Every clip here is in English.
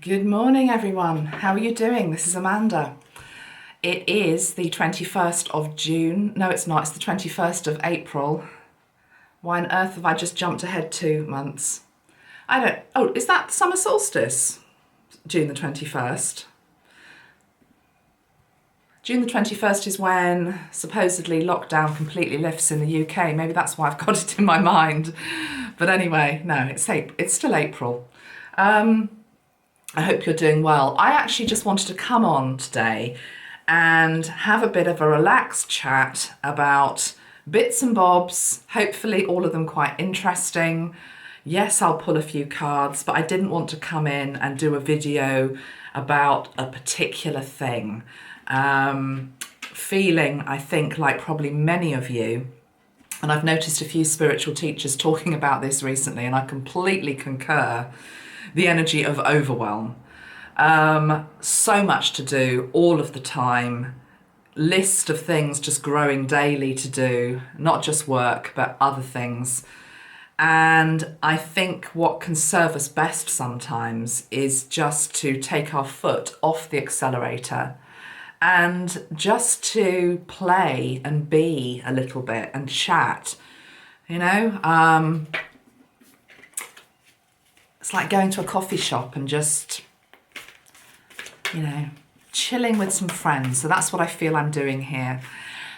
Good morning, everyone. How are you doing? This is Amanda. It is the 21st of June. No, it's not. It's the 21st of April. Why on earth have I just jumped ahead 2 months? Oh, is that summer solstice? June the 21st. June the 21st is when supposedly lockdown completely lifts in the UK. Maybe that's why I've got it in my mind. But anyway, no, it's still April. I hope you're doing well. I actually just wanted to come on today and have a bit of a relaxed chat about bits and bobs, hopefully all of them quite interesting. Yes, I'll pull a few cards, but I didn't want to come in and do a video about a particular thing. Feeling, I think, like probably many of you, and I've noticed a few spiritual teachers talking about this recently, and I completely concur, the energy of overwhelm. So much to do all of the time, list of things just growing daily to do, not just work, but other things. And I think what can serve us best sometimes is just to take our foot off the accelerator and just to play and be a little bit and chat, it's like going to a coffee shop and just, chilling with some friends. So that's what I feel I'm doing here.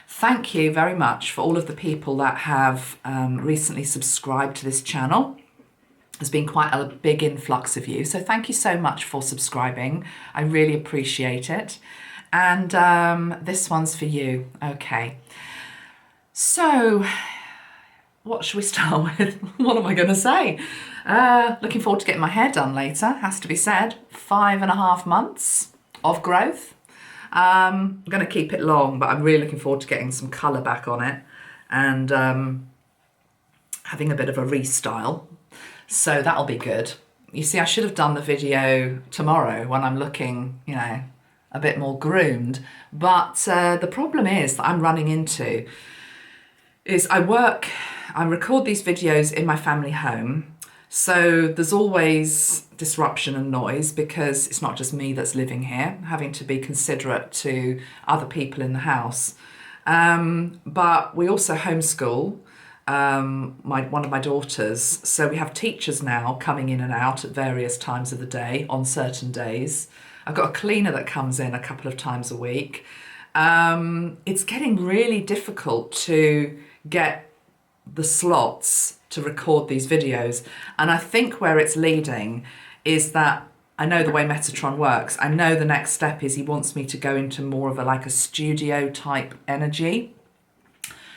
Thank you very much for all of the people that have recently subscribed to this channel. There's been quite a big influx of you. So thank you so much for subscribing. I really appreciate it. And this one's for you. Okay. So what should we start with? What am I going to say? Looking forward to getting my hair done later, has to be said. 5.5 months of growth. I'm going to keep it long, but I'm really looking forward to getting some colour back on it and having a bit of a restyle. So that'll be good. You see, I should have done the video tomorrow when I'm looking, a bit more groomed. But the problem is that I'm running into is I record these videos in my family home. So there's always disruption and noise because it's not just me that's living here, having to be considerate to other people in the house. But we also homeschool one of my daughters. So we have teachers now coming in and out at various times of the day on certain days. I've got a cleaner that comes in a couple of times a week. It's getting really difficult to get the slots to record these videos. And I think where it's leading is that I know the way Metatron works. I know the next step is he wants me to go into more of a studio type energy.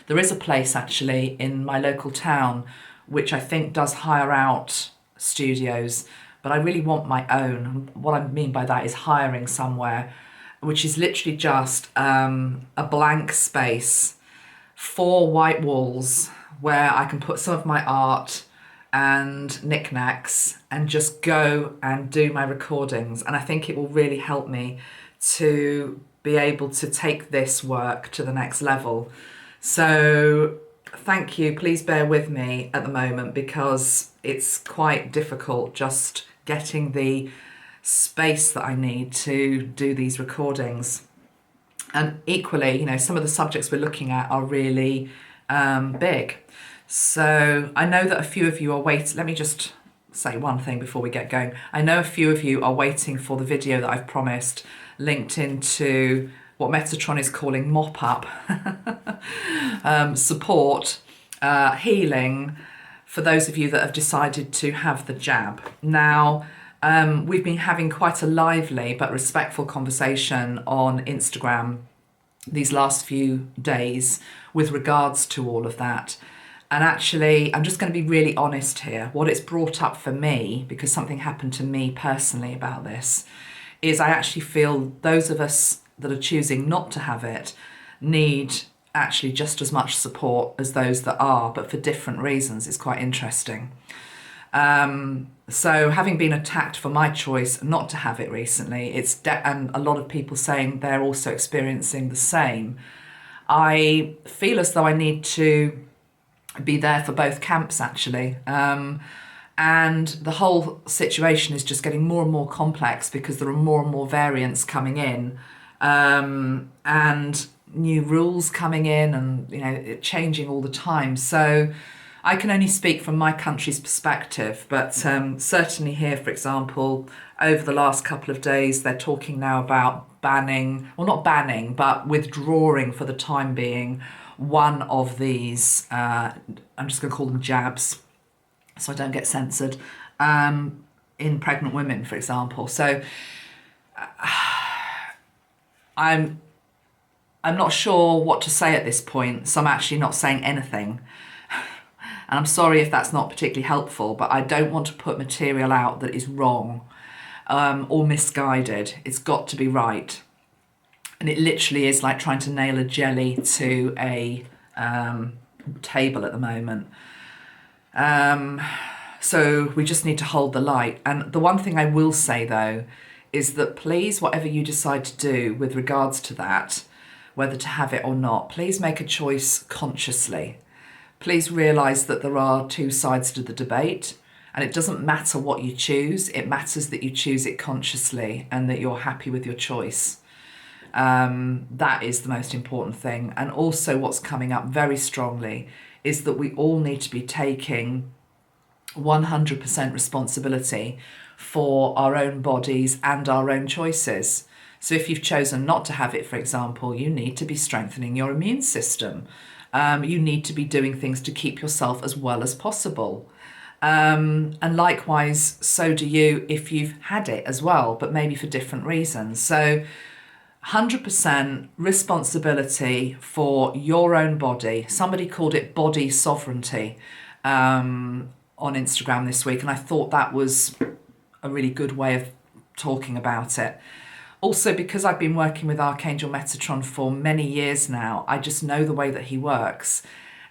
There is a place actually in my local town which I think does hire out studios, but I really want my own. What I mean by that is hiring somewhere which is literally just a blank space, 4 white walls where I can put some of my art and knickknacks and just go and do my recordings. And I think it will really help me to be able to take this work to the next level. So thank you. Please bear with me at the moment because it's quite difficult just getting the space that I need to do these recordings. And equally, some of the subjects we're looking at are really big. So I know that a few of you are waiting. Let me just say one thing before we get going. I know a few of you are waiting for the video that I've promised linked into what Metatron is calling mop-up support, healing for those of you that have decided to have the jab. Now, we've been having quite a lively but respectful conversation on Instagram these last few days with regards to all of that. And actually, I'm just going to be really honest here. What it's brought up for me, because something happened to me personally about this, is I actually feel those of us that are choosing not to have it need actually just as much support as those that are, but for different reasons. It's quite interesting. So having been attacked for my choice not to have it recently, and a lot of people saying they're also experiencing the same, I feel as though I need to be there for both camps actually. And And the whole situation is just getting more and more complex because there are more and more variants coming in, and new rules coming in, and it changing all the time. So I can only speak from my country's perspective, but certainly here, for example, over the last couple of days, they're talking now about banning, well, not banning, but withdrawing for the time being one of these, I'm just going to call them jabs, so I don't get censored, in pregnant women, for example. So I'm not sure what to say at this point, so I'm actually not saying anything. And I'm sorry if that's not particularly helpful, but I don't want to put material out that is wrong or misguided. It's got to be right. And it literally is like trying to nail a jelly to a table at the moment. So we just need to hold the light. And the one thing I will say, though, is that please, whatever you decide to do with regards to that, whether to have it or not, please make a choice consciously. Please realise that there are two sides to the debate, and it doesn't matter what you choose. It matters that you choose it consciously and that you're happy with your choice. That is the most important thing. And also what's coming up very strongly is that we all need to be taking 100% responsibility for our own bodies and our own choices. So if you've chosen not to have it, for example, you need to be strengthening your immune system. You need to be doing things to keep yourself as well as possible. And likewise, so do you if you've had it as well, but maybe for different reasons. So 100% responsibility for your own body. Somebody called it body sovereignty on Instagram this week, and I thought that was a really good way of talking about it. Also, because I've been working with Archangel Metatron for many years now, I just know the way that he works.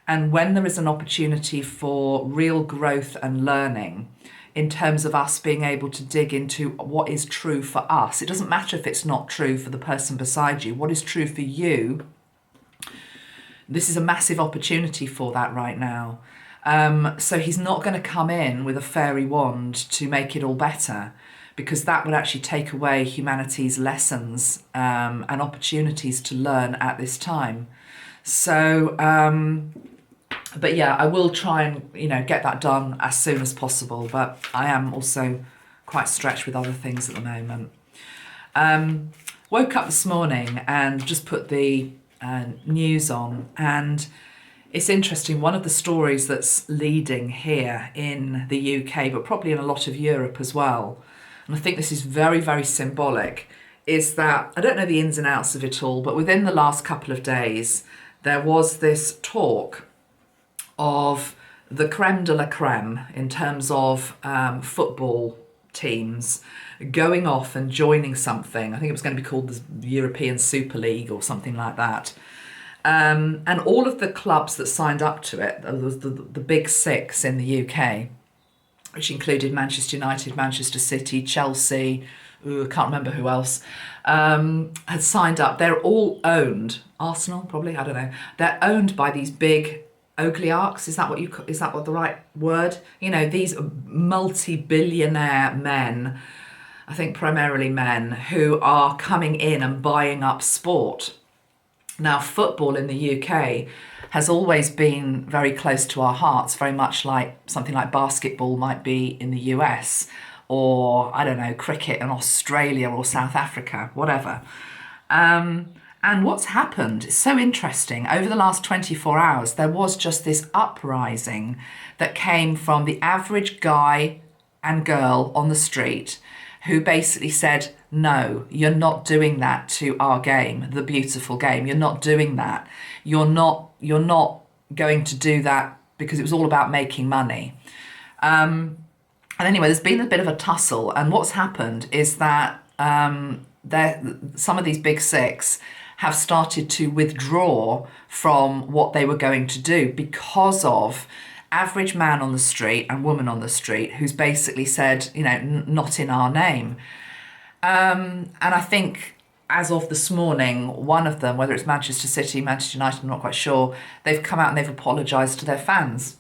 And when there is an opportunity for real growth and learning, in terms of us being able to dig into what is true for us, it doesn't matter if it's not true for the person beside you, what is true for you, this is a massive opportunity for that right now. So he's not going to come in with a fairy wand to make it all better, because that would actually take away humanity's lessons and opportunities to learn at this time. So, but yeah, I will try and, get that done as soon as possible. But I am also quite stretched with other things at the moment. Woke up this morning and just put the news on, and it's interesting. One of the stories that's leading here in the UK, but probably in a lot of Europe as well, and I think this is very, very symbolic, is that, I don't know the ins and outs of it all, but within the last couple of days, there was this talk of the creme de la creme in terms of football teams going off and joining something. I think it was going to be called the European Super League or something like that. And all of the clubs that signed up to it, the big six in the UK, which included Manchester United, Manchester City, Chelsea, I can't remember who else, had signed up. They're all owned, Arsenal probably, I don't know. They're owned by these big Oligarchs. Is that what the right word? These multi-billionaire men, I think primarily men, who are coming in and buying up sport. Now, football in the UK has always been very close to our hearts, very much like something like basketball might be in the US, or, I don't know, cricket in Australia or South Africa, whatever. And what's happened is so interesting. Over the last 24 hours, there was just this uprising that came from the average guy and girl on the street who basically said, no, you're not doing that to our game, the beautiful game. You're not doing that. You're not going to do that, because it was all about making money. And anyway, there's been a bit of a tussle. And what's happened is that some of these big six have started to withdraw from what they were going to do because of average man on the street and woman on the street who's basically said, not in our name. And I think as of this morning, one of them, whether it's Manchester City, Manchester United, I'm not quite sure, they've come out and they've apologised to their fans.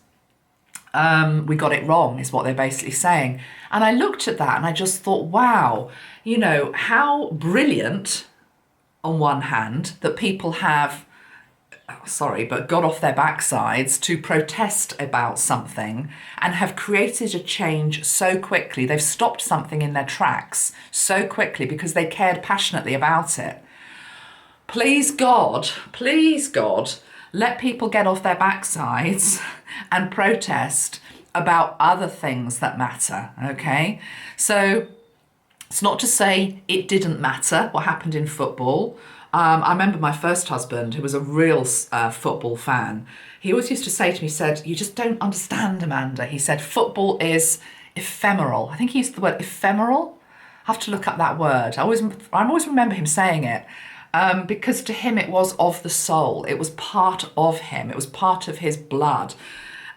we got it wrong, is what they're basically saying. And I looked at that and I just thought, wow, you know, how brilliant on one hand that people have, sorry, but got off their backsides to protest about something and have created a change so quickly. They've stopped something in their tracks so quickly because they cared passionately about it. Please God, let people get off their backsides and protest about other things that matter, okay? So it's not to say it didn't matter what happened in football. I remember my first husband, who was a real football fan, he always used to say to me, he said, you just don't understand, Amanda. He said, football is ephemeral. I think he used the word ephemeral. I have to look up that word. I always remember him saying it. Because to him it was of the soul. It was part of him. It was part of his blood.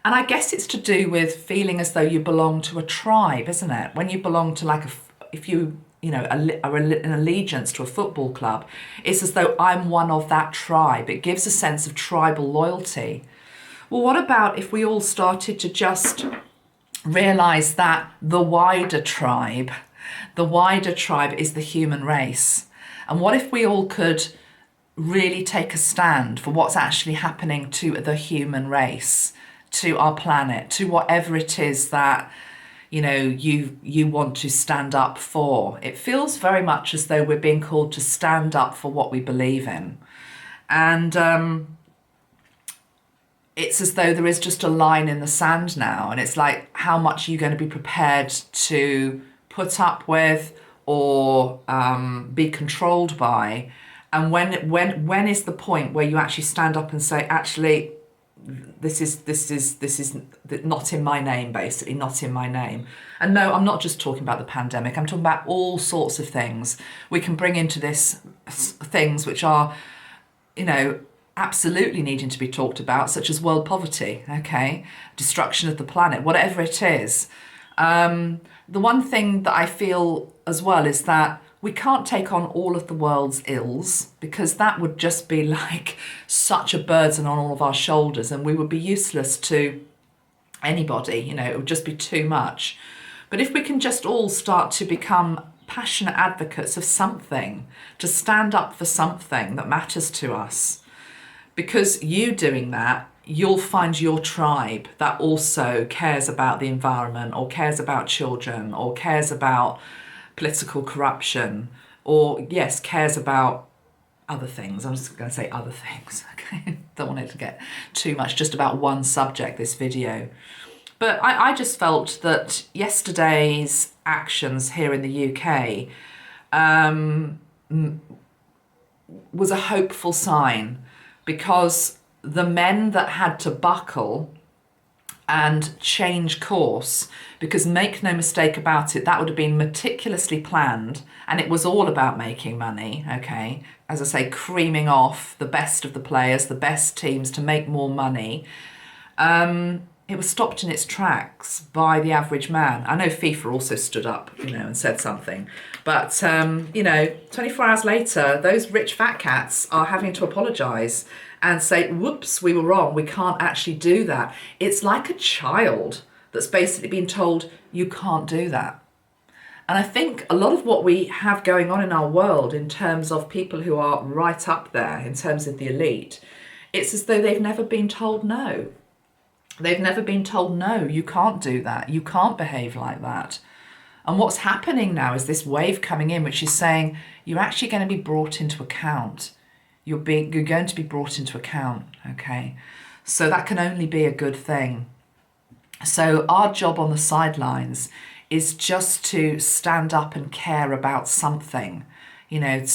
And I guess it's to do with feeling as though you belong to a tribe, isn't it? When you belong to if you know, are an allegiance to a football club, it's as though I'm one of that tribe. It gives a sense of tribal loyalty. Well, what about if we all started to just realise that the wider tribe is the human race? And what if we all could really take a stand for what's actually happening to the human race, to our planet, to whatever it is that, you know, you want to stand up for? It feels very much as though we're being called to stand up for what we believe in. And it's as though there is just a line in the sand now. And it's like, how much are you going to be prepared to put up with or be controlled by? And when is the point where you actually stand up and say, actually, this is not in my name, basically, not in my name. And no, I'm not just talking about the pandemic. I'm talking about all sorts of things we can bring into this, things which are, you know, absolutely needing to be talked about, such as world poverty, okay, destruction of the planet, whatever it is. The one thing that I feel as well is that we can't take on all of the world's ills, because that would just be like such a burden on all of our shoulders, and we would be useless to anybody, you know, it would just be too much. But if we can just all start to become passionate advocates of something, to stand up for something that matters to us, because you doing that, you'll find your tribe that also cares about the environment, or cares about children, or cares about political corruption, or yes, cares about other things. I'm just going to say other things, okay? Don't want it to get too much just about one subject, this video. But I just felt that yesterday's actions here in the UK was a hopeful sign, because the men that had to buckle and change course, because make no mistake about it, that would have been meticulously planned, and it was all about making money, okay? As I say, creaming off the best of the players, the best teams to make more money. It was stopped in its tracks by the average man. I know FIFA also stood up, you know, and said something. But, you know, 24 hours later, those rich fat cats are having to apologise and say, whoops, we were wrong. We can't actually do that. It's like a child that's basically been told, you can't do that. And I think a lot of what we have going on in our world in terms of people who are right up there, in terms of the elite, it's as though they've never been told no. They've never been told, no, you can't do that. You can't behave like that. And what's happening now is this wave coming in, which is saying you're actually going to be brought into account. You're going to be brought into account, okay? So that can only be a good thing. So our job on the sidelines is just to stand up and care about something, you know,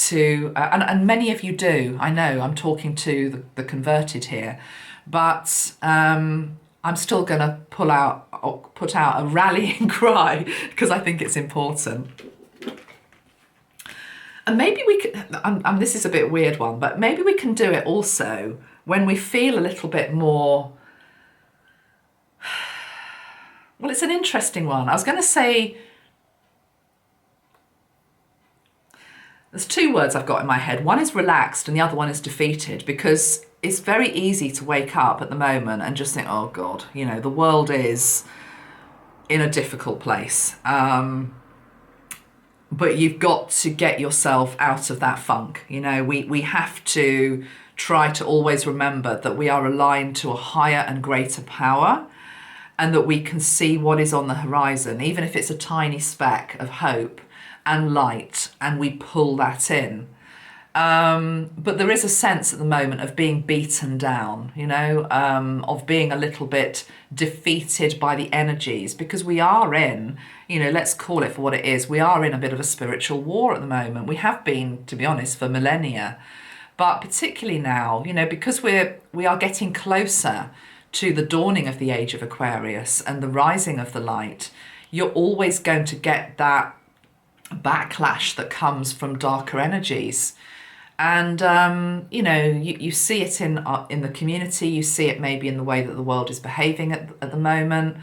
and many of you do. I know I'm talking to the converted here, but I'm still going to put out a rallying cry, because I think it's important. And maybe we could, this is a bit weird one, but maybe we can do it also when we feel a little bit more, well, it's an interesting one. I was going to say, There's two words I've got in my head. One is relaxed and the other one is defeated, because it's very easy to wake up at the moment and just think, oh God, you know, the world is in a difficult place. But you've got to get yourself out of that funk. You know, we have to try to always remember that we are aligned to a higher and greater power, and that we can see what is on the horizon, even if it's a tiny speck of hope and light, and we pull that in. But there is a sense at the moment of being beaten down, you know, of being a little bit defeated by the energies, because we are in, you know, let's call it for what it is. We are in a bit of a spiritual war at the moment. We have been, to be honest, for millennia. But particularly now, you know, because we are getting closer to the dawning of the age of Aquarius and the rising of the light, you're always going to get that backlash that comes from darker energies. And, you know, you see it in the community, you see it maybe in the way that the world is behaving at the moment.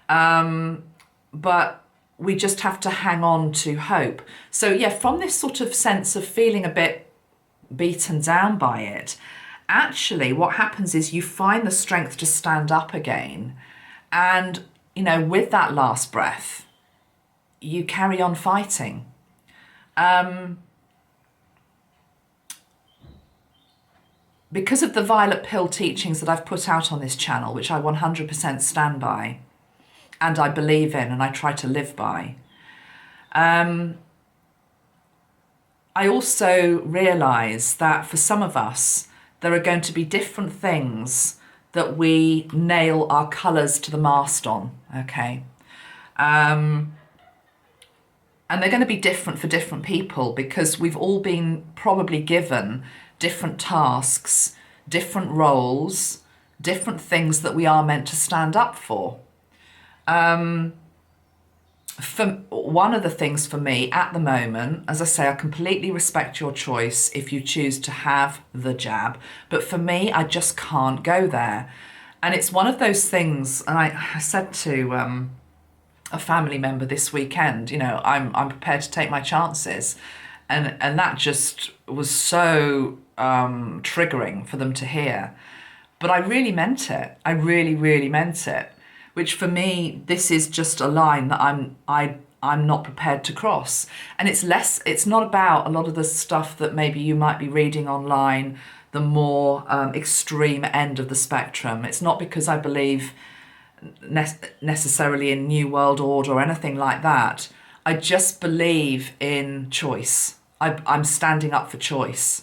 But we just have to hang on to hope. So, yeah, from this sort of sense of feeling a bit beaten down by it, actually what happens is you find the strength to stand up again. And, you know, with that last breath, you carry on fighting. Because of the violet pill teachings that I've put out on this channel, which I 100% stand by, and I believe in, and I try to live by, I also realise that for some of us, there are going to be different things that we nail our colours to the mast on, okay? And they're going to be different for different people, because we've all been probably given different tasks, different roles, different things that we are meant to stand up for. For one of the things for me at the moment, as I say, I completely respect your choice if you choose to have the jab, but for me, I just can't go there. And it's one of those things, and I said to a family member this weekend, you know, I'm prepared to take my chances. And that just was so triggering for them to hear. But I really meant it. I really, really meant it. Which for me, this is just a line that I'm not prepared to cross. And it's not about a lot of the stuff that maybe you might be reading online, the more extreme end of the spectrum. It's not because I believe necessarily in New World Order or anything like that. I just believe in choice. I'm standing up for choice,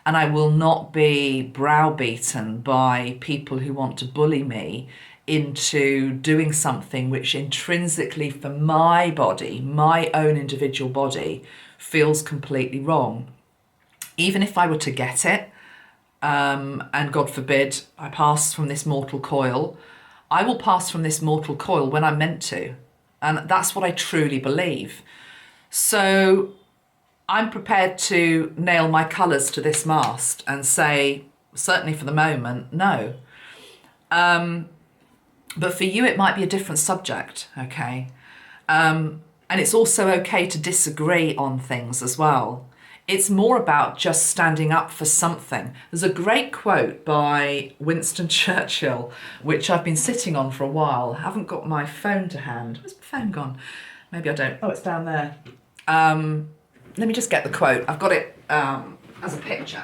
and I will not be browbeaten by people who want to bully me into doing something which intrinsically for my body, my own individual body, feels completely wrong. Even if I were to get it, and God forbid I pass from this mortal coil, I will pass from this mortal coil when I'm meant to. And that's what I truly believe. So I'm prepared to nail my colours to this mast and say, certainly for the moment, no. But for you, it might be a different subject, okay? And it's also okay to disagree on things as well. It's more about just standing up for something. There's a great quote by Winston Churchill, which I've been sitting on for a while. I haven't got my phone to hand. Where's my phone gone? Maybe I don't. Oh, it's down there. Let me just get the quote. I've got it as a picture.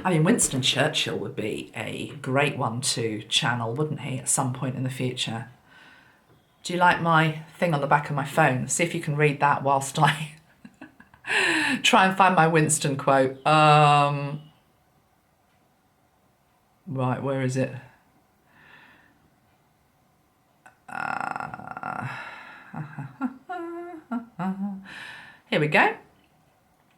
I mean, Winston Churchill would be a great one to channel, wouldn't he, at some point in the future? Do you like my thing on the back of my phone? See if you can read that whilst I try and find my Winston quote. Right, where is it? Here we go.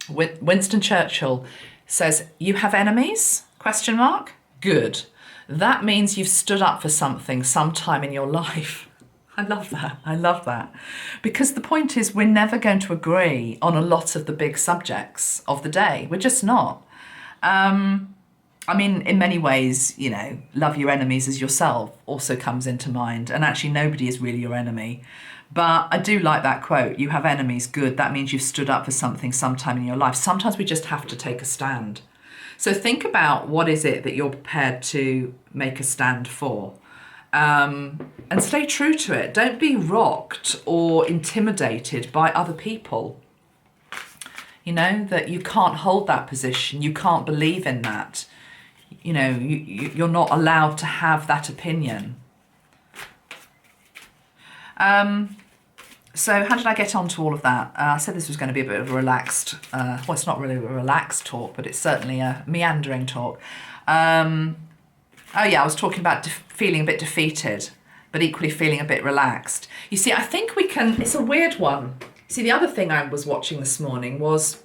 Winston Churchill says, "You have enemies? Question mark. Good. That means you've stood up for something sometime in your life." I love that. I love that. Because the point is, we're never going to agree on a lot of the big subjects of the day. We're just not. I mean, in many ways, you know, love your enemies as yourself also comes into mind. And actually, nobody is really your enemy. But I do like that quote. You have enemies, good. That means you've stood up for something sometime in your life. Sometimes we just have to take a stand. So think about what is it that you're prepared to make a stand for. And stay true to it. Don't be rocked or intimidated by other people. You know, that you can't hold that position. You can't believe in that. You know, you're not allowed to have that opinion. So how did I get on to all of that? I said this was going to be a bit of a relaxed, well, it's not really a relaxed talk, but it's certainly a meandering talk. Oh yeah, I was talking about feeling a bit defeated, but equally feeling a bit relaxed. You see, I think we can, it's a weird one. See, the other thing I was watching this morning was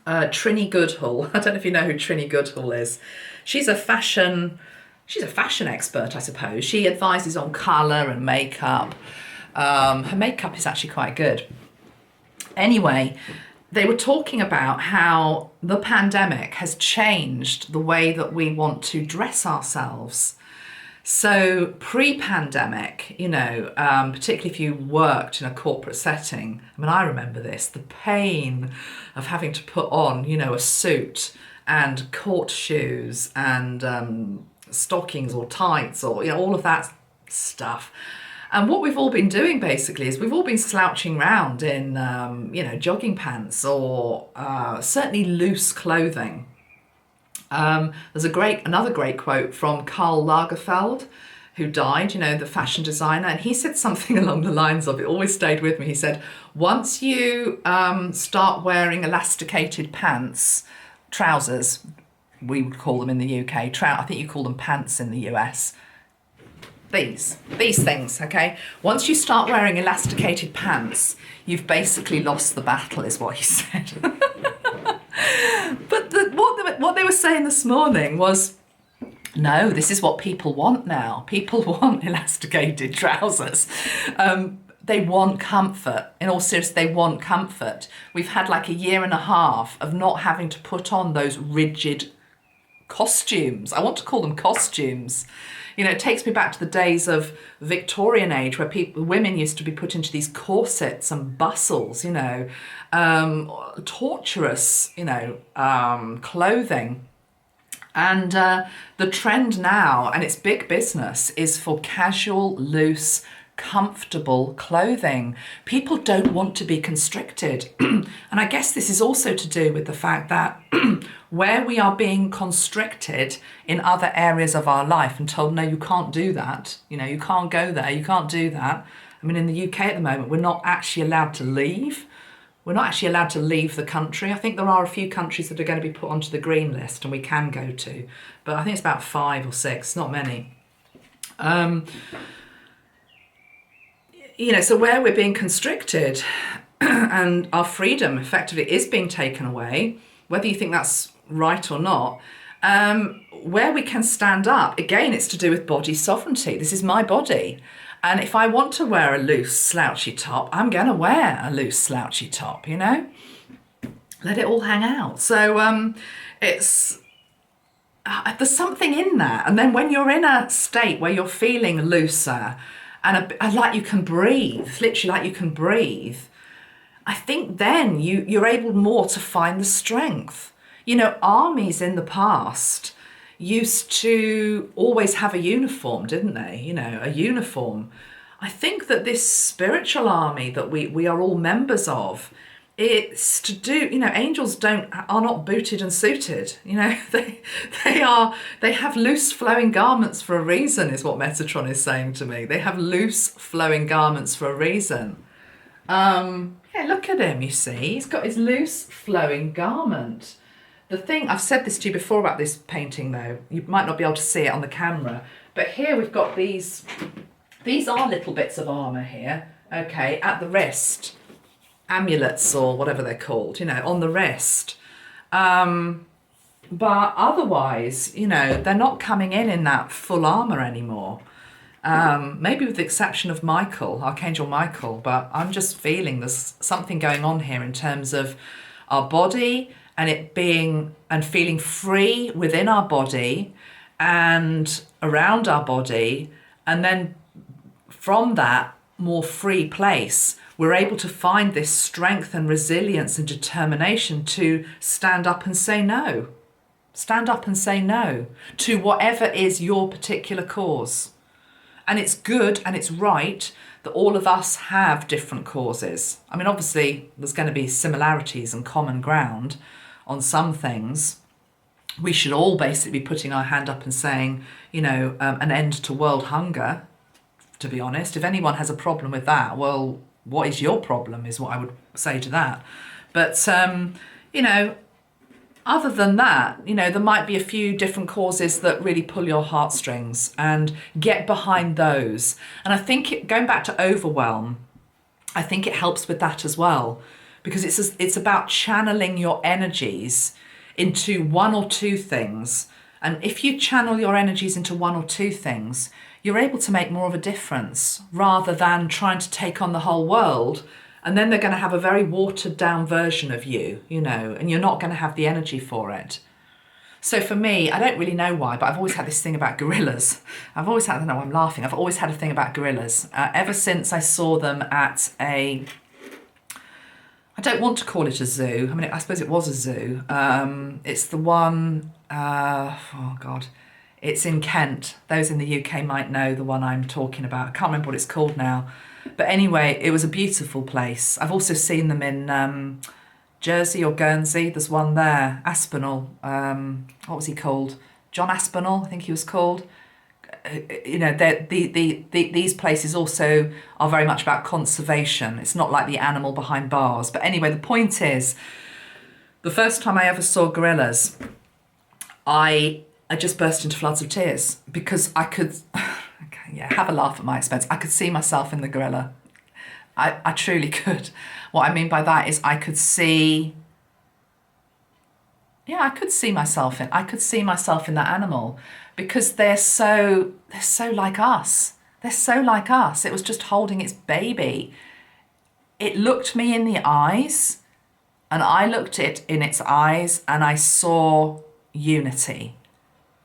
Trini Goodman. I don't know if you know who Trini Goodman is. She's a fashion expert, I suppose. She advises on colour and makeup. Her makeup is actually quite good. Anyway, they were talking about how the pandemic has changed the way that we want to dress ourselves. So pre-pandemic, you know, particularly if you worked in a corporate setting, I mean, I remember this, the pain of having to put on, you know, a suit and court shoes and stockings or tights or, you know, all of that stuff. And what we've all been doing basically is we've all been slouching around in, you know, jogging pants or certainly loose clothing. There's another great quote from Karl Lagerfeld, who died, you know, the fashion designer. And he said something along the lines of, it always stayed with me. He said, once you start wearing elasticated pants, trousers, we would call them in the UK, I think you call them pants in the US, these things, okay? Once you start wearing elasticated pants, you've basically lost the battle, is what he said. But what they were saying this morning was, no, this is what people want now. People want elasticated trousers. They want comfort. In all seriousness, they want comfort. We've had like a year and a half of not having to put on those rigid costumes. I want to call them costumes. You know, it takes me back to the days of Victorian age where women used to be put into these corsets and bustles, you know, torturous, you know, clothing. And the trend now, and it's big business, is for casual, loose, comfortable clothing. People don't want to be constricted. And I guess this is also to do with the fact that where we are being constricted in other areas of our life and told, no, you can't do that. You know, you can't go there. You can't do that. I mean, in the UK at the moment, we're not actually allowed to leave. We're not actually allowed to leave the country. I think there are a few countries that are going to be put onto the green list and we can go to, but I think it's about 5 or 6, not many. You know, so where we're being constricted and our freedom effectively is being taken away, whether you think that's right or not, where we can stand up, again, it's to do with body sovereignty. This is my body. And if I want to wear a loose slouchy top, I'm going to wear a loose slouchy top, you know? Let it all hang out. So there's something in that. And then when you're in a state where you're feeling looser and like you can breathe, literally like you can breathe, I think then you're able more to find the strength. You know, armies in the past used to always have a uniform, didn't they? You know, a uniform. I think that this spiritual army that we are all members of, it's to do, you know, angels are not booted and suited. You know, they have loose flowing garments for a reason, is what Metatron is saying to me. They have loose flowing garments for a reason. Yeah, look at him, you see. He's got his loose flowing garment. The thing, I've said this to you before about this painting though, you might not be able to see it on the camera, but here we've got these are little bits of armour here, okay, at the wrist, amulets or whatever they're called, you know, on the wrist. But otherwise, you know, they're not coming in that full armour anymore. Maybe with the exception of Michael, Archangel Michael, but I'm just feeling there's something going on here in terms of our body, and it being and feeling free within our body and around our body. And then from that, more free place, we're able to find this strength and resilience and determination to stand up and say no. Stand up and say no to whatever is your particular cause. And it's good and it's right that all of us have different causes. I mean, obviously, there's going to be similarities and common ground on some things. We should all basically be putting our hand up and saying, an end to world hunger, to be honest. If anyone has a problem with that, well, what is your problem is what I would say to that. But, other than that, there might be a few different causes that really pull your heartstrings, and get behind those. And I think going back to Overwhelm, I think it helps with that as well, because it's about channeling your energies into one or two things. And if you channel your energies into one or two things, you're able to make more of a difference rather than trying to take on the whole world. And then they're going to have a very watered down version of you, and you're not going to have the energy for it. So for me, I don't really know why, but I've always had this thing about gorillas. I don't know why I'm laughing. I've always had a thing about gorillas. Ever since I saw them at I don't want to call it a zoo. I mean, I suppose it was a zoo. It's the one, it's in Kent. Those in the UK might know the one I'm talking about. I can't remember what it's called now. But anyway, it was a beautiful place. I've also seen them in Jersey or Guernsey. There's one there, Aspinall. What was he called? John Aspinall, I think he was called. These places also are very much about conservation. It's not like the animal behind bars. But anyway, the point is, the first time I ever saw gorillas, I just burst into floods of tears because I could... have a laugh at my expense. I could see myself in the gorilla. I truly could. What I mean by that is I could see myself in that animal, because they're so like us. They're so like us. It was just holding its baby. It looked me in the eyes, and I looked it in its eyes, and I saw unity.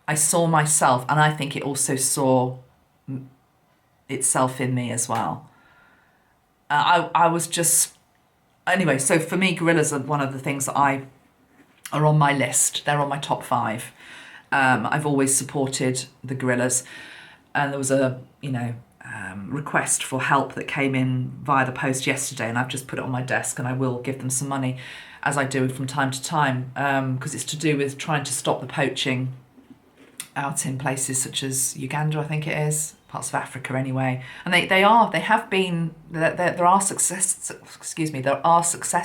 I saw myself, and I think it also saw itself in me as well. I was just... Anyway, so for me, gorillas are one of the things that are on my list. They're on my top 5. I've always supported the gorillas. And there was a, request for help that came in via the post yesterday, and I've just put it on my desk, and I will give them some money, as I do from time to time, because it's to do with trying to stop the poaching out in places such as Uganda, I think it is, parts of Africa anyway. And there are success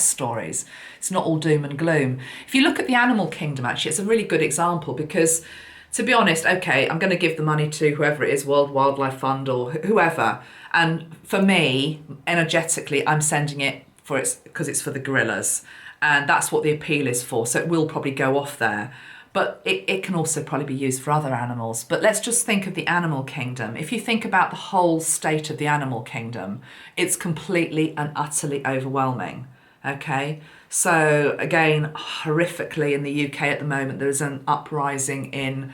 stories. It's not all doom and gloom. If you look at the animal kingdom, actually, it's a really good example, because, to be honest, okay, I'm going to give the money to whoever it is, World Wildlife Fund or whoever. And for me, energetically, I'm sending it because it's for the gorillas. And that's what the appeal is for. So it will probably go off there. But it can also probably be used for other animals. But let's just think of the animal kingdom. If you think about the whole state of the animal kingdom, it's completely and utterly overwhelming. Okay? So again, horrifically in the UK at the moment, there's an uprising in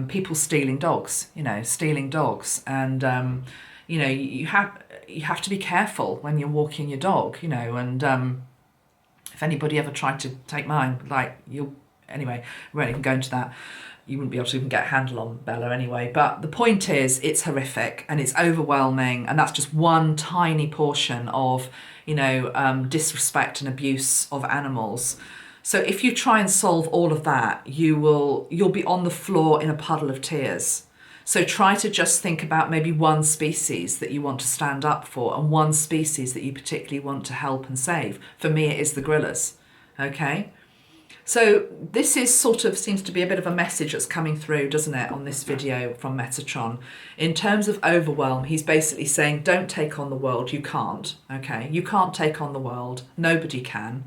people stealing dogs, stealing dogs. And, you have to be careful when you're walking your dog, and if anybody ever tried to take mine, anyway, we won't even go into that. You wouldn't be able to even get a handle on Bella anyway. But the point is, it's horrific and it's overwhelming. And that's just one tiny portion of, disrespect and abuse of animals. So if you try and solve all of that, you'll be on the floor in a puddle of tears. So try to just think about maybe one species that you want to stand up for, and one species that you particularly want to help and save. For me, it is the gorillas. Okay? So this seems to be a bit of a message that's coming through, doesn't it, on this video from Metatron. In terms of Overwhelm, he's basically saying, don't take on the world. You can't, okay? You can't take on the world. Nobody can.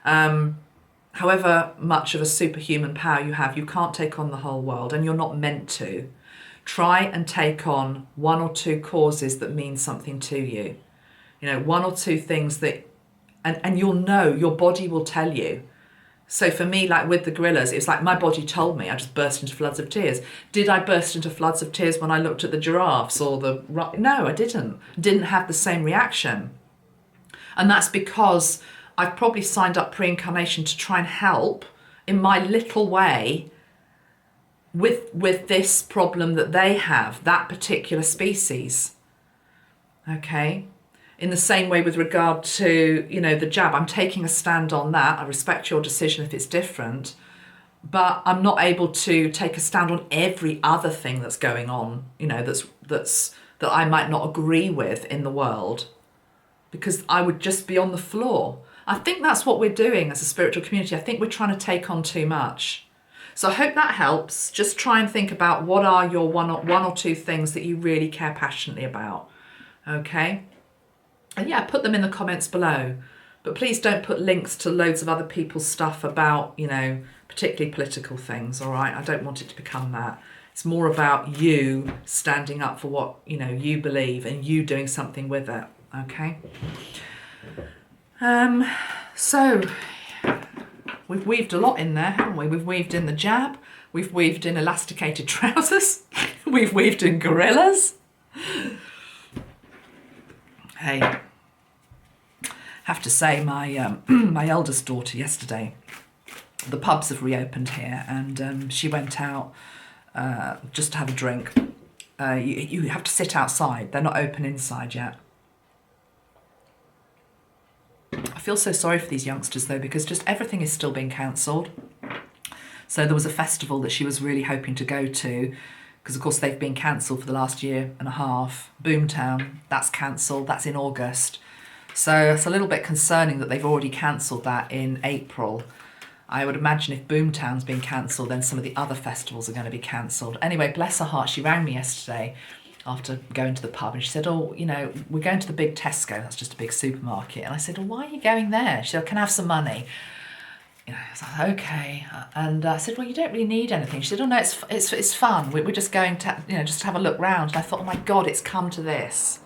However much of a superhuman power you have, you can't take on the whole world, and you're not meant to. Try and take on one or two causes that mean something to you. One or two things that, and you'll know, your body will tell you. So for me, like with the gorillas, it's like my body told me. I just burst into floods of tears. Did I burst into floods of tears when I looked at the giraffes or the... No, I didn't. Didn't have the same reaction. And that's because I've probably signed up pre-incarnation to try and help in my little way with this problem that they have, that particular species. Okay? In the same way with regard to, you know, the jab, I'm taking a stand on that. I respect your decision if it's different, but I'm not able to take a stand on every other thing that's going on, you know, that I might not agree with in the world, because I would just be on the floor. I think that's what we're doing as a spiritual community. I think we're trying to take on too much. So I hope that helps. Just try and think about what are your one or two things that you really care passionately about. Okay? And yeah, put them in the comments below. But please don't put links to loads of other people's stuff about, you know, particularly political things, all right? I don't want it to become that. It's more about you standing up for what, you know, you believe and you doing something with it, okay? So we've weaved a lot in there, haven't we? We've weaved in the jab, we've weaved in elasticated trousers, we've weaved in gorillas. Hey, have to say my my eldest daughter yesterday, the pubs have reopened here, and she went out just to have a drink. You have to sit outside. They're not open inside yet. I feel so sorry for these youngsters though, because just everything is still being cancelled. So there was a festival that she was really hoping to go to, because of course they've been cancelled for the last year and a half. Boomtown, that's cancelled, that's in August. So it's a little bit concerning that they've already cancelled that in April. I would imagine if Boomtown's been cancelled, then some of the other festivals are going to be cancelled. Anyway, bless her heart, she rang me yesterday after going to the pub, and she said, oh, you know, we're going to the big Tesco, that's just a big supermarket. And I said, well, why are you going there? She said, can I have some money? You know, I was like, okay. And I said, well, you don't really need anything. She said, oh no, it's fun. We're just going to, you know, just have a look round. And I thought, oh my God, it's come to this.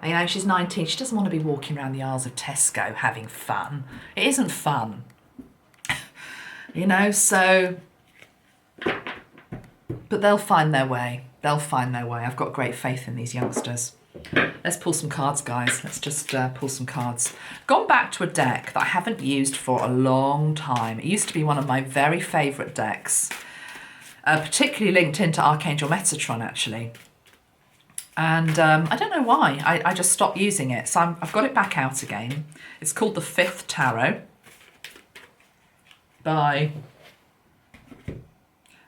And, you know, she's 19. She doesn't want to be walking around the aisles of Tesco having fun. It isn't fun. You know, so, but they'll find their way. They'll find their way. I've got great faith in these youngsters. Let's pull some cards, guys. Let's just pull some cards. Gone back to a deck that I haven't used for a long time. It used to be one of my very favourite decks, particularly linked into Archangel Metatron, actually. And I don't know why. I just stopped using it. So I've got it back out again. It's called the Fifth Tarot by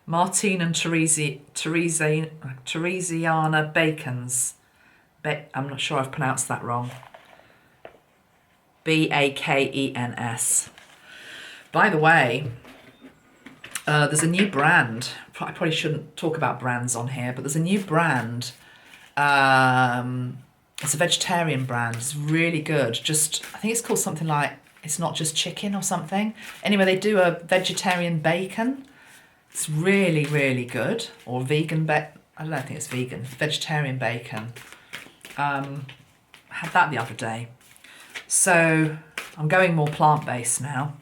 Martine and Teresiana Bacons. I'm not sure I've pronounced that wrong. Bakens. By the way, there's a new brand. I probably shouldn't talk about brands on here, but there's a new brand. It's a vegetarian brand. It's really good. Just, I think it's called something like It's Not Just Chicken or something. Anyway, they do a vegetarian bacon. It's really, really good. Or vegan I don't think it's vegan. Vegetarian bacon. I had that the other day. So I'm going more plant-based now.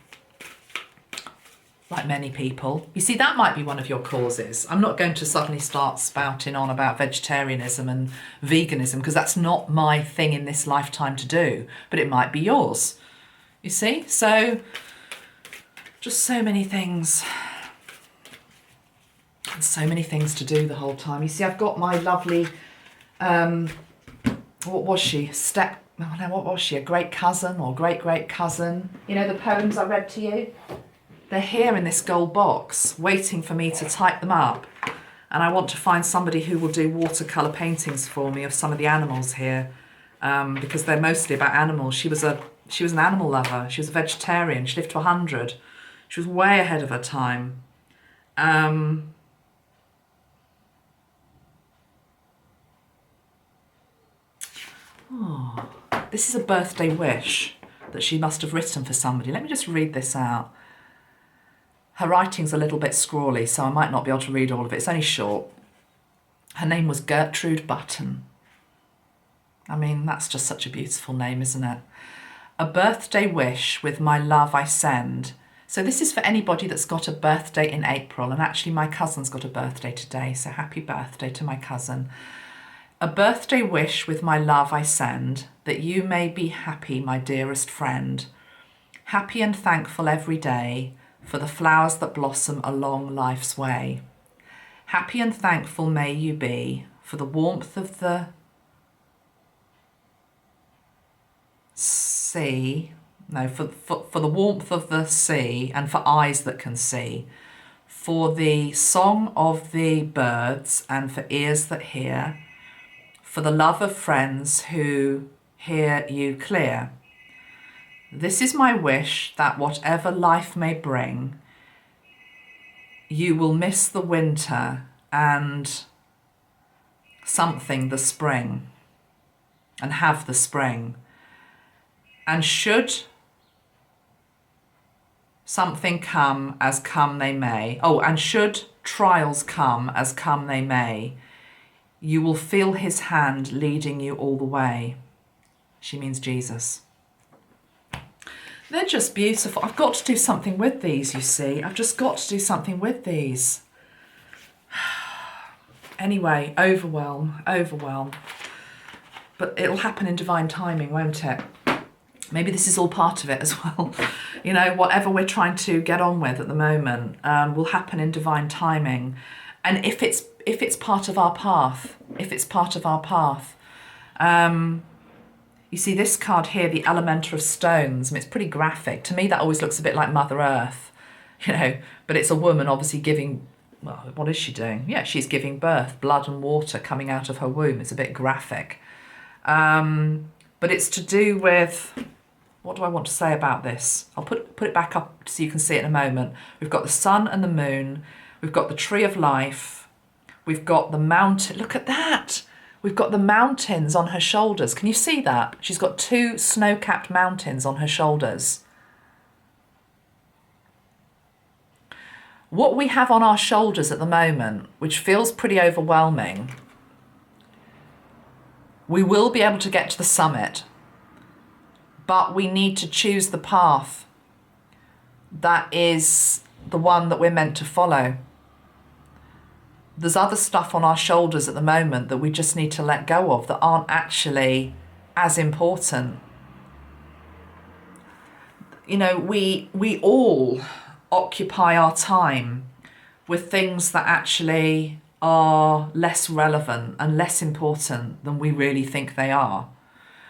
Like many people. You see, that might be one of your causes. I'm not going to suddenly start spouting on about vegetarianism and veganism, because that's not my thing in this lifetime to do, but it might be yours. You see? So, just so many things. And so many things to do the whole time. You see, I've got my lovely, what was she? What was she? A great cousin or great cousin? You know, the poems I read to you? They're here in this gold box, waiting for me to type them up. And I want to find somebody who will do watercolour paintings for me of some of the animals here, because they're mostly about animals. She was an animal lover. She was a vegetarian. She lived to 100. She was way ahead of her time. This is a birthday wish that she must have written for somebody. Let me just read this out. Her writing's a little bit scrawly, so I might not be able to read all of it. It's only short. Her name was Gertrude Button. I mean, that's just such a beautiful name, isn't it? A birthday wish with my love I send So this is for anybody that's got a birthday in April, and actually my cousin's got a birthday today, so happy birthday to my cousin. A birthday wish with my love I send, that you may be happy, my dearest friend. Happy and thankful every day for the flowers that blossom along life's way. Happy and thankful may you be for the warmth of the sea, for the warmth of the sea and for eyes that can see, for the song of the birds and for ears that hear, for the love of friends who hear you clear. This is my wish, that whatever life may bring, you will miss the winter and something the spring, and have the spring. And should something come as come they may, and should trials come as come they may, you will feel his hand leading you all the way. She means Jesus. They're just beautiful. I've got to do something with these, you see. I've just got to do something with these. Anyway, overwhelm. But it'll happen in divine timing, won't it? Maybe this is all part of it as well. You know, whatever we're trying to get on with at the moment will happen in divine timing. And if it's part of our path, you see this card here, the Elementer of Stones. I mean, it's pretty graphic. To me, that always looks a bit like Mother Earth, you know, but it's a woman obviously giving, well, what is she doing? Yeah, she's giving birth, blood and water coming out of her womb. It's a bit graphic. But it's to do with, what do I want to say about this? I'll put it back up so you can see it in a moment. We've got the sun and the moon. We've got the tree of life. We've got the mountain. Look at that. We've got the mountains on her shoulders. Can you see that? She's got 2 snow-capped mountains on her shoulders. What we have on our shoulders at the moment, which feels pretty overwhelming, we will be able to get to the summit, but we need to choose the path that is the one that we're meant to follow. There's other stuff on our shoulders at the moment that we just need to let go of that aren't actually as important. You know, we all occupy our time with things that actually are less relevant and less important than we really think they are.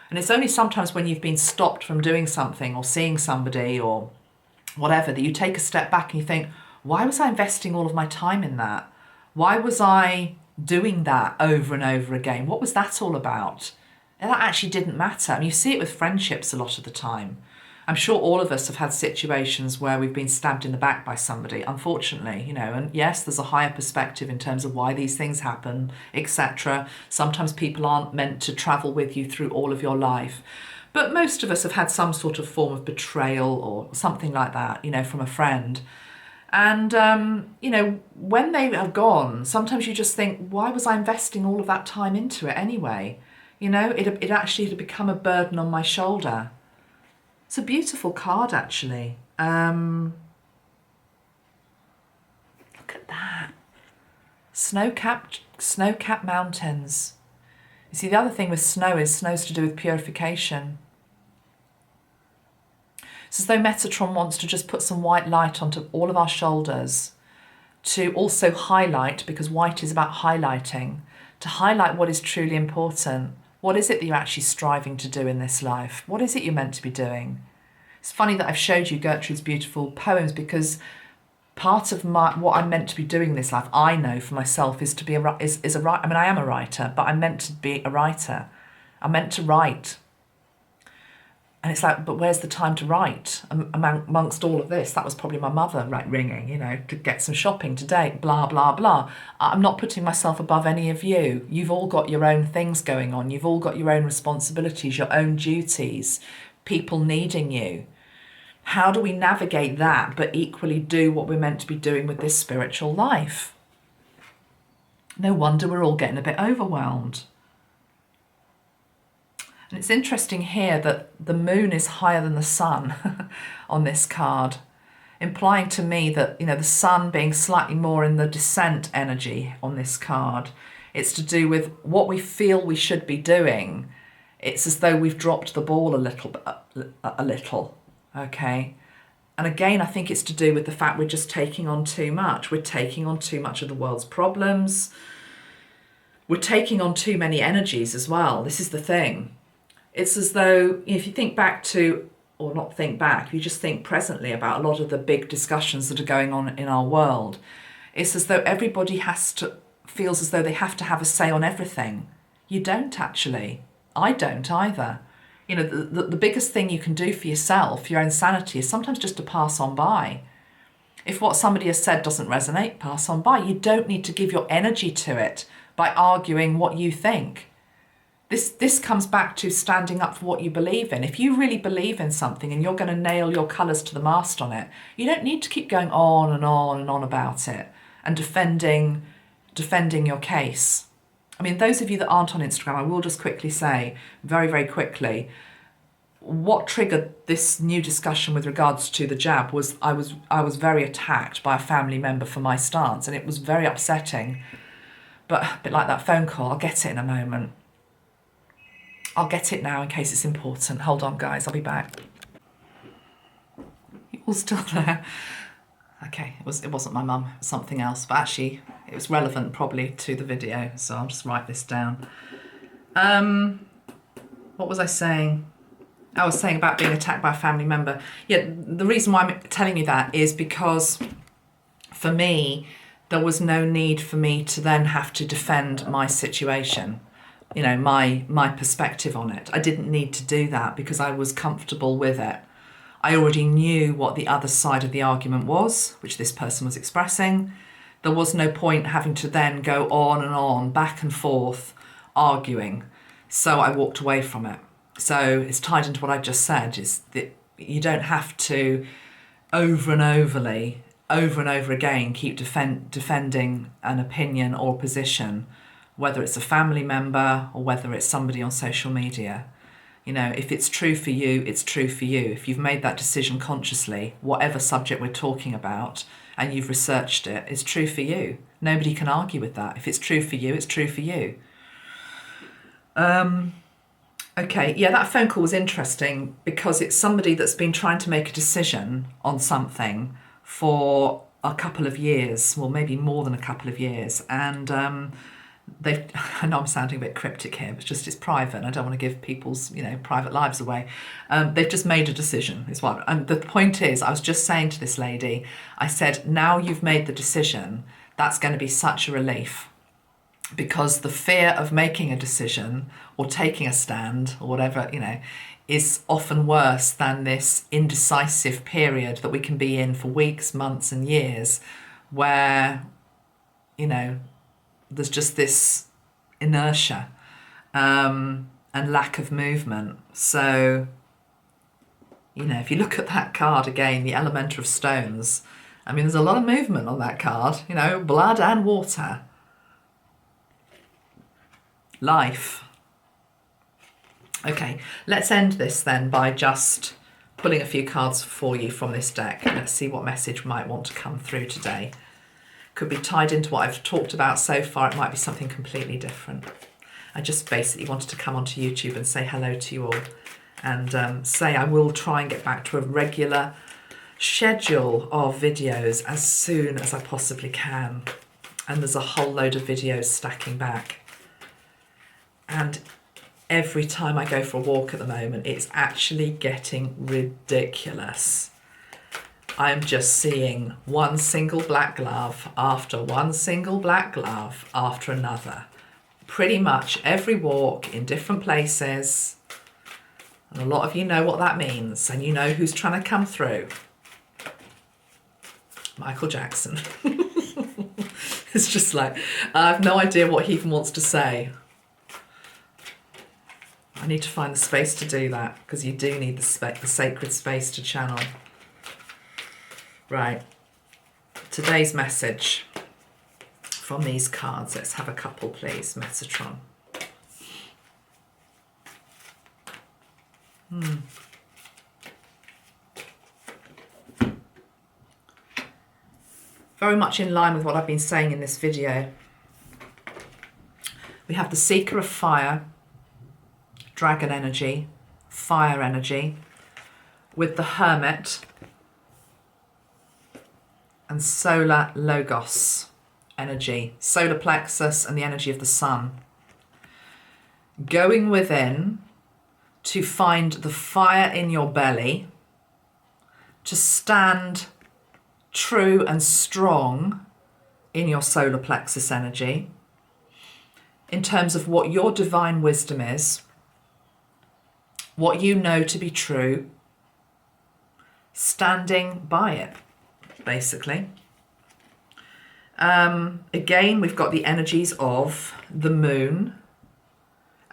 And it's only sometimes when you've been stopped from doing something or seeing somebody or whatever that you take a step back and you think, why was I investing all of my time in that? Why was I doing that over and over again? What was that all about? And that actually didn't matter. And you see it with friendships a lot of the time. I'm sure all of us have had situations where we've been stabbed in the back by somebody, unfortunately, you know, and yes, there's a higher perspective in terms of why these things happen, etc. Sometimes people aren't meant to travel with you through all of your life. But most of us have had some sort of form of betrayal or something like that, you know, from a friend. And, you know, when they are gone, sometimes you just think, why was I investing all of that time into it anyway? You know, it actually had become a burden on my shoulder. It's a beautiful card, actually. Look at that. Snow-capped mountains. You see, the other thing with snow's to do with purification. It's as though Metatron wants to just put some white light onto all of our shoulders to also highlight, because white is about highlighting, to highlight what is truly important. What is it that you're actually striving to do in this life? What is it you're meant to be doing? It's funny that I've showed you Gertrude's beautiful poems, because part of what I'm meant to be doing in this life, I know for myself, is to be a writer. I mean, I am a writer, but I'm meant to be a writer. I'm meant to write. And it's like, but where's the time to write amongst all of this? That was probably my mother ringing, you know, to get some shopping today, blah, blah, blah. I'm not putting myself above any of you. You've all got your own things going on. You've all got your own responsibilities, your own duties, people needing you. How do we navigate that, but equally do what we're meant to be doing with this spiritual life? No wonder we're all getting a bit overwhelmed. And it's interesting here that the moon is higher than the sun on this card. implying to me that, you know, the sun being slightly more in the descent energy on this card, it's to do with what we feel we should be doing. It's as though we've dropped the ball a little, okay? And again, I think it's to do with the fact we're just taking on too much. We're taking on too much of the world's problems. We're taking on too many energies as well. This is the thing. It's as though, if you think back to, or not think back, you just think presently about a lot of the big discussions that are going on in our world. It's as though everybody feels as though they have to have a say on everything. You don't actually. I don't either. You know, the biggest thing you can do for yourself, your own sanity, is sometimes just to pass on by. If what somebody has said doesn't resonate, pass on by. You don't need to give your energy to it by arguing what you think. This comes back to standing up for what you believe in. If you really believe in something and you're going to nail your colours to the mast on it, you don't need to keep going on and on and on about it and defending your case. I mean, those of you that aren't on Instagram, I will just quickly say, very, very quickly, what triggered this new discussion with regards to the jab was I was very attacked by a family member for my stance, and it was very upsetting. But a bit like that phone call, I'll get it in a moment. I'll get it now in case it's important. Hold on, guys, I'll be back. You're all still there. Okay, it wasn't my mum, it was something else, but actually it was relevant probably to the video, so I'll just write this down. What was I saying? I was saying about being attacked by a family member. Yeah, the reason why I'm telling you that is because for me, there was no need for me to then have to defend my situation, you know, my perspective on it. I didn't need to do that because I was comfortable with it. I already knew what the other side of the argument was, which this person was expressing. There was no point having to then go on and on, back and forth, arguing. So I walked away from it. So it's tied into what I just said, is that you don't have to over and over again keep defending an opinion or position, whether it's a family member or whether it's somebody on social media. You know, if it's true for you, it's true for you. If you've made that decision consciously, whatever subject we're talking about, and you've researched it, it's true for you. Nobody can argue with that. If it's true for you, it's true for you. Okay, yeah, that phone call was interesting because it's somebody that's been trying to make a decision on something for a couple of years, well, maybe more than a couple of years. And I know I'm sounding a bit cryptic here, but it's private and I don't want to give people's, you know, private lives away. They've just made a decision, and the point is, I was just saying to this lady, I said, now you've made the decision, that's going to be such a relief, because the fear of making a decision or taking a stand or whatever, you know, is often worse than this indecisive period that we can be in for weeks, months and years where, you know, there's just this inertia and lack of movement. So, you know, if you look at that card again, the Elementor of Stones, I mean, there's a lot of movement on that card, you know, blood and water. Life. Okay, let's end this then by just pulling a few cards for you from this deck. Let's see what message might want to come through today. Could be tied into what I've talked about so far. It might be something completely different. I just basically wanted to come onto YouTube and say hello to you all, and say I will try and get back to a regular schedule of videos as soon as I possibly can. And there's a whole load of videos stacking back. And every time I go for a walk at the moment, it's actually getting ridiculous. I'm just seeing one single black glove after one single black glove after another. Pretty much every walk in different places. And a lot of you know what that means, and you know who's trying to come through. Michael Jackson. It's just like, I have no idea what he even wants to say. I need to find the space to do that, because you do need the sacred space to channel. Right, today's message from these cards. Let's have a couple, please. Metatron. very much in line with what I've been saying in this video. We have the Seeker of Fire, Dragon energy, Fire energy, with the Hermit and Solar Logos energy, solar plexus and the energy of the sun. Going within to find the fire in your belly, to stand true and strong in your solar plexus energy, in terms of what your divine wisdom is, what you know to be true, standing by it, basically. Again, we've got the energies of the moon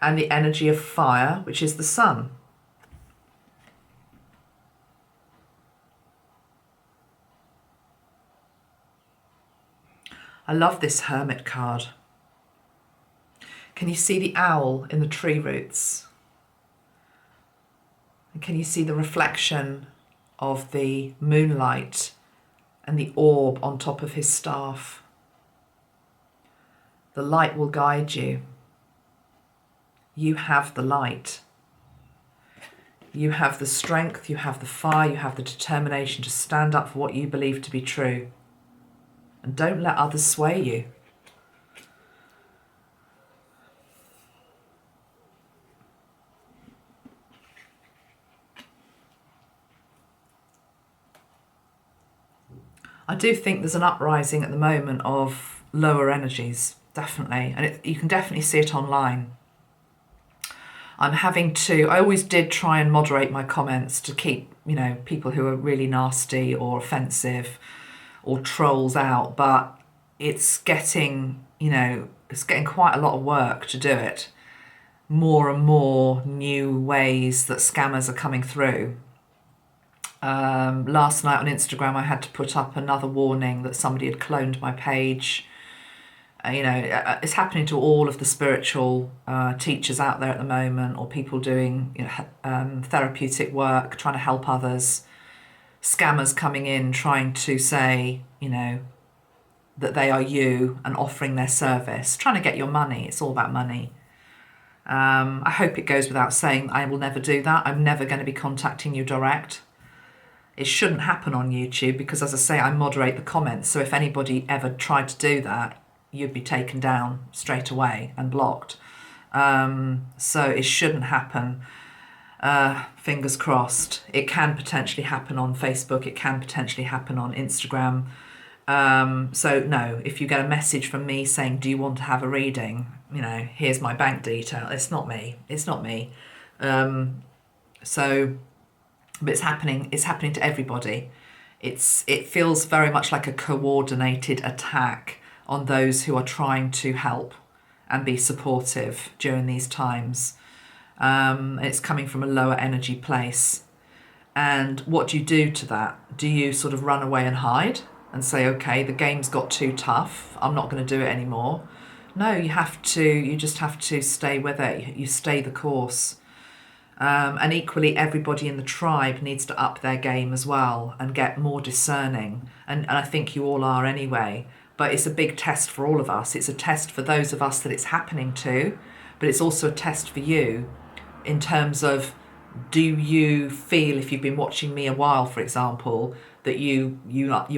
and the energy of fire, which is the sun. I love this Hermit card. Can you see the owl in the tree roots? And can you see the reflection of the moonlight and the orb on top of his staff? The light will guide you. You have the light. You have the strength, you have the fire, you have the determination to stand up for what you believe to be true. And don't let others sway you. I do think there's an uprising at the moment of lower energies, definitely. And you can definitely see it online. I always did try and moderate my comments to keep, people who are really nasty or offensive or trolls out, but it's getting quite a lot of work to do it. More and more new ways that scammers are coming through. Last night on Instagram, I had to put up another warning that somebody had cloned my page. It's happening to all of the spiritual teachers out there at the moment, or people doing therapeutic work, trying to help others. Scammers coming in, trying to say, that they are you and offering their service, trying to get your money. It's all about money. I hope it goes without saying, I will never do that. I'm never going to be contacting you direct. It shouldn't happen on YouTube because, as I say, I moderate the comments. So if anybody ever tried to do that, you'd be taken down straight away and blocked. So it shouldn't happen. Fingers crossed. It can potentially happen on Facebook. It can potentially happen on Instagram. So no, if you get a message from me saying, do you want to have a reading? Here's my bank detail. It's not me. It's not me. But it's happening to everybody. It feels very much like a coordinated attack on those who are trying to help and be supportive during these times. It's coming from a lower energy place. And what do you do to that? Do you sort of run away and hide and say, okay, the game's got too tough, I'm not going to do it anymore? No, you just have to stay with it. You stay the course. And equally, everybody in the tribe needs to up their game as well and get more discerning. And I think you all are anyway. But it's a big test for all of us. It's a test for those of us that it's happening to, but it's also a test for you in terms of, do you feel, if you've been watching me a while, for example, that you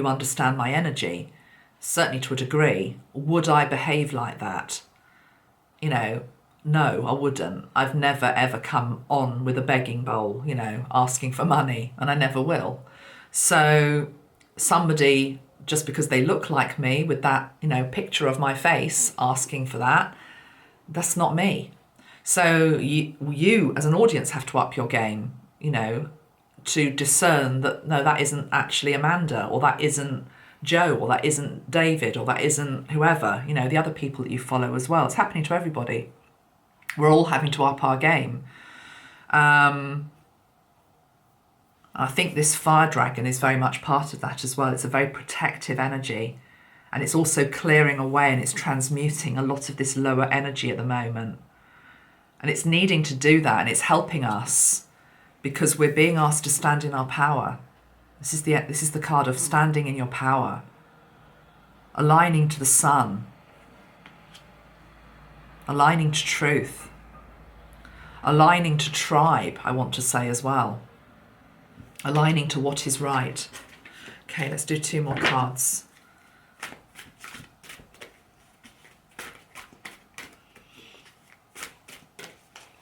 understand my energy? Certainly to a degree. Would I behave like that? No, I wouldn't. I've never ever come on with a begging bowl, asking for money, and I never will. So somebody, just because they look like me with that, picture of my face asking for that's not me. So you as an audience have to up your game, to discern that, no, that isn't actually Amanda, or that isn't Joe, or that isn't David, or that isn't whoever, the other people that you follow as well. It's happening to everybody. We're all having to up our game. I think this fire dragon is very much part of that as well. It's a very protective energy, and it's also clearing away and it's transmuting a lot of this lower energy at the moment. And it's needing to do that, and it's helping us because we're being asked to stand in our power. This is the card of standing in your power. aligning to the sun, aligning to truth, aligning to tribe, I want to say as well, aligning to what is right. Okay, let's do 2 more cards.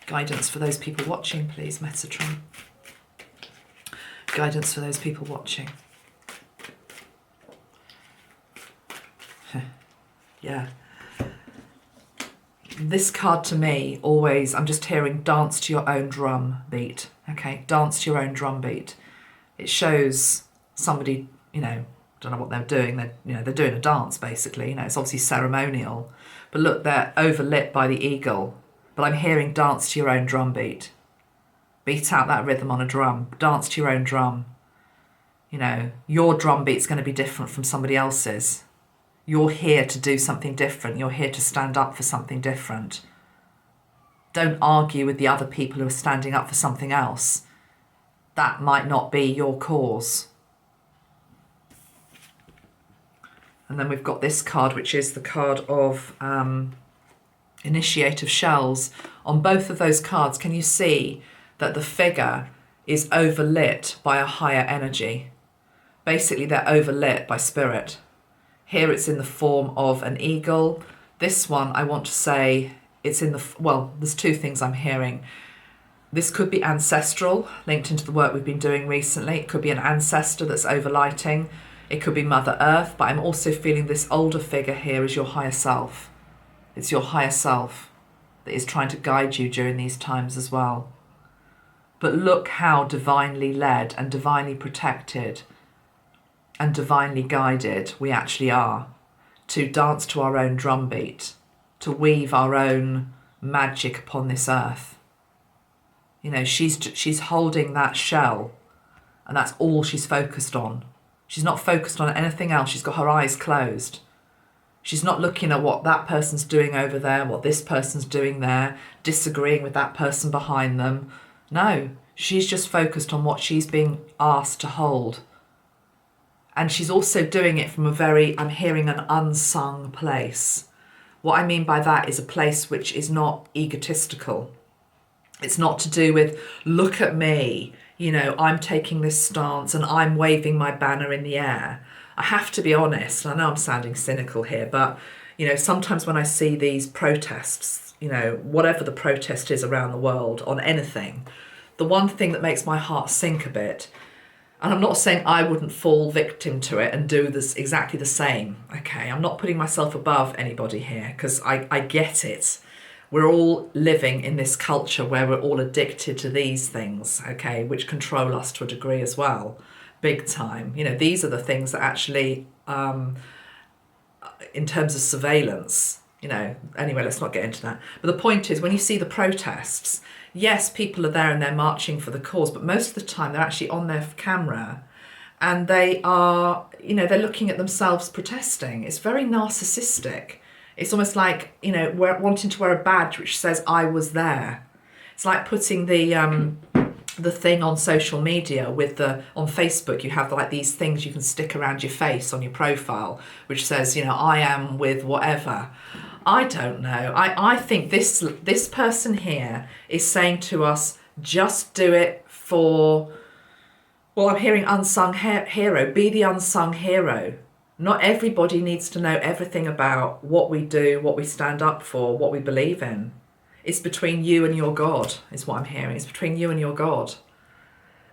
Guidance for those people watching, please, Metatron. Guidance for those people watching. Yeah. This card to me always, I'm just hearing dance to your own drum beat. Okay, dance to your own drum beat. It shows somebody, you know, don't know what they're doing. They're doing a dance basically. You know, it's obviously ceremonial. But look, they're overlit by the eagle. But I'm hearing dance to your own drum beat. Beat out that rhythm on a drum. Dance to your own drum. You know, your drum beat's going to be different from somebody else's. You're here to do something different. You're here to stand up for something different. Don't argue with the other people who are standing up for something else. That might not be your cause. And then we've got this card, which is the card of Initiate of Shells. On both of those cards, can you see that the figure is overlit by a higher energy? Basically, they're overlit by spirit. Here it's in the form of an eagle. This one, I want to say, it's in the, well, there's 2 things I'm hearing. This could be ancestral, linked into the work we've been doing recently. It could be an ancestor that's overlighting. It could be Mother Earth, but I'm also feeling this older figure here is your higher self. It's your higher self that is trying to guide you during these times as well. But look how divinely led and divinely protected and divinely guided we actually are to dance to our own drumbeat, to weave our own magic upon this earth. You know, she's holding that shell, and that's all she's focused on. She's not focused on anything else. She's got her eyes closed. She's not looking at what that person's doing over there, what this person's doing there, disagreeing with that person behind them. No, she's just focused on what she's being asked to hold. And she's also doing it from a very, I'm hearing an unsung place. What I mean by that is a place which is not egotistical. It's not to do with, look at me, you know, I'm taking this stance and I'm waving my banner in the air. I have to be honest, I know I'm sounding cynical here, but, you know, sometimes when I see these protests, you know, whatever the protest is around the world on anything, the one thing that makes my heart sink a bit, and I'm not saying I wouldn't fall victim to it and do this exactly the same, okay? I'm not putting myself above anybody here because I get it. We're all living in this culture where we're all addicted to these things, okay, which control us to a degree as well, big time. You know, these are the things that actually, in terms of surveillance, you know, anyway, let's not get into that. But the point is, when you see the protests, yes, people are there and they're marching for the cause, but most of the time they're actually on their camera and they are, you know, they're looking at themselves protesting. It's very narcissistic. It's almost like, you know, wanting to wear a badge which says I was there. It's like putting the thing on social media with on Facebook, you have like these things you can stick around your face on your profile, which says, you know, I am with whatever. I don't know. I think this person here is saying to us, just do it for, well, I'm hearing unsung hero. Be the unsung hero. Not everybody needs to know everything about what we do, what we stand up for, what we believe in. It's between you and your God, is what I'm hearing. It's between you and your God.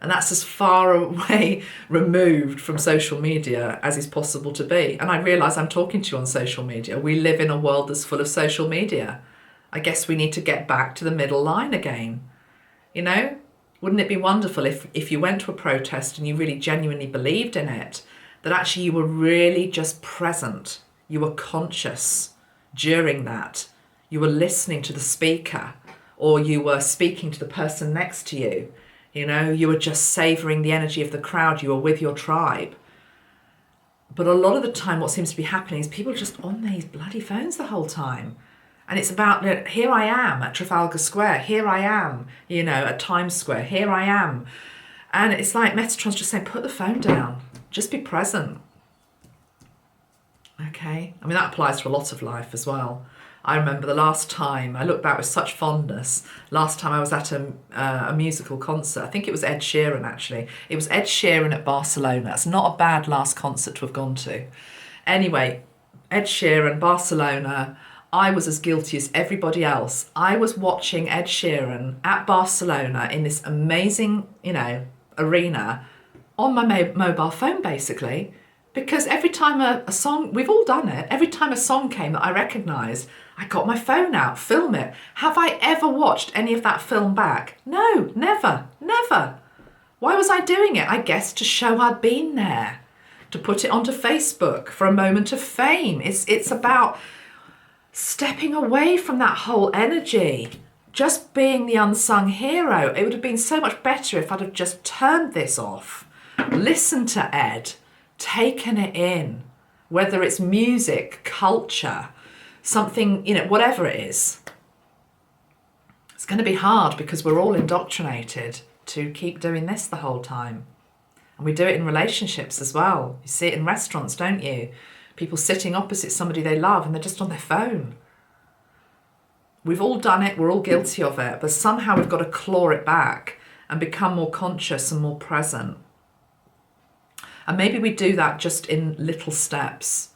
And that's as far away removed from social media as is possible to be. And I realise I'm talking to you on social media. We live in a world that's full of social media. I guess we need to get back to the middle line again. You know, wouldn't it be wonderful if you went to a protest and you really genuinely believed in it, that actually you were really just present, you were conscious during that, you were listening to the speaker, or you were speaking to the person next to you, you know, you were just savouring the energy of the crowd, you were with your tribe. But a lot of the time what seems to be happening is people are just on these bloody phones the whole time. And it's about, you know, here I am at Trafalgar Square, here I am, you know, at Times Square, here I am. And it's like Metatron's just saying, put the phone down. Just be present. Okay, I mean, that applies to a lot of life as well. I remember the last time, I look back with such fondness, last time I was at a musical concert. I think it was Ed Sheeran, actually. It was Ed Sheeran at Barcelona. It's not a bad last concert to have gone to. Anyway, Ed Sheeran, Barcelona. I was as guilty as everybody else. I was watching Ed Sheeran at Barcelona in this amazing, arena on my mobile phone, basically. Because every time a song, we've all done it, every time a song came that I recognised, I got my phone out, film it. Have I ever watched any of that film back? No, never, never. Why was I doing it? I guess to show I'd been there, to put it onto Facebook for a moment of fame. It's about stepping away from that whole energy, just being the unsung hero. It would have been so much better if I'd have just turned this off, listened to Ed, taken it in, whether it's music, culture, something, whatever it is. It's going to be hard because we're all indoctrinated to keep doing this the whole time. And we do it in relationships as well. You see it in restaurants, don't you? People sitting opposite somebody they love and they're just on their phone. We've all done it, we're all guilty of it, but somehow we've got to claw it back and become more conscious and more present. And maybe we do that just in little steps.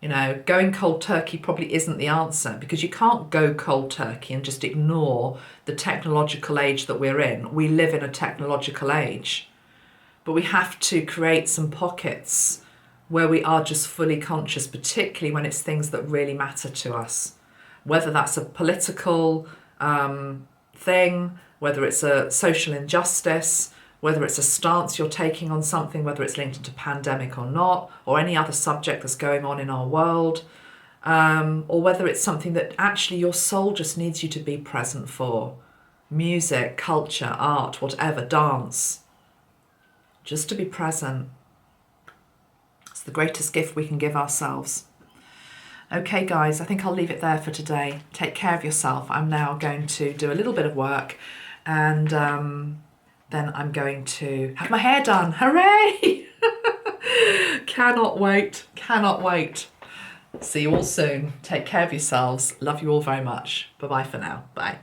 Going cold turkey probably isn't the answer, because you can't go cold turkey and just ignore the technological age that we're in. We live in a technological age. But we have to create some pockets where we are just fully conscious, particularly when it's things that really matter to us. Whether that's a political thing, whether it's a social injustice, whether it's a stance you're taking on something, whether it's linked to pandemic or not, or any other subject that's going on in our world, or whether it's something that actually your soul just needs you to be present for. Music, culture, art, whatever, dance. Just to be present. It's the greatest gift we can give ourselves. Okay, guys, I think I'll leave it there for today. Take care of yourself. I'm now going to do a little bit of work, and then I'm going to have my hair done. Hooray! Cannot wait. Cannot wait. See you all soon. Take care of yourselves. Love you all very much. Bye-bye for now. Bye.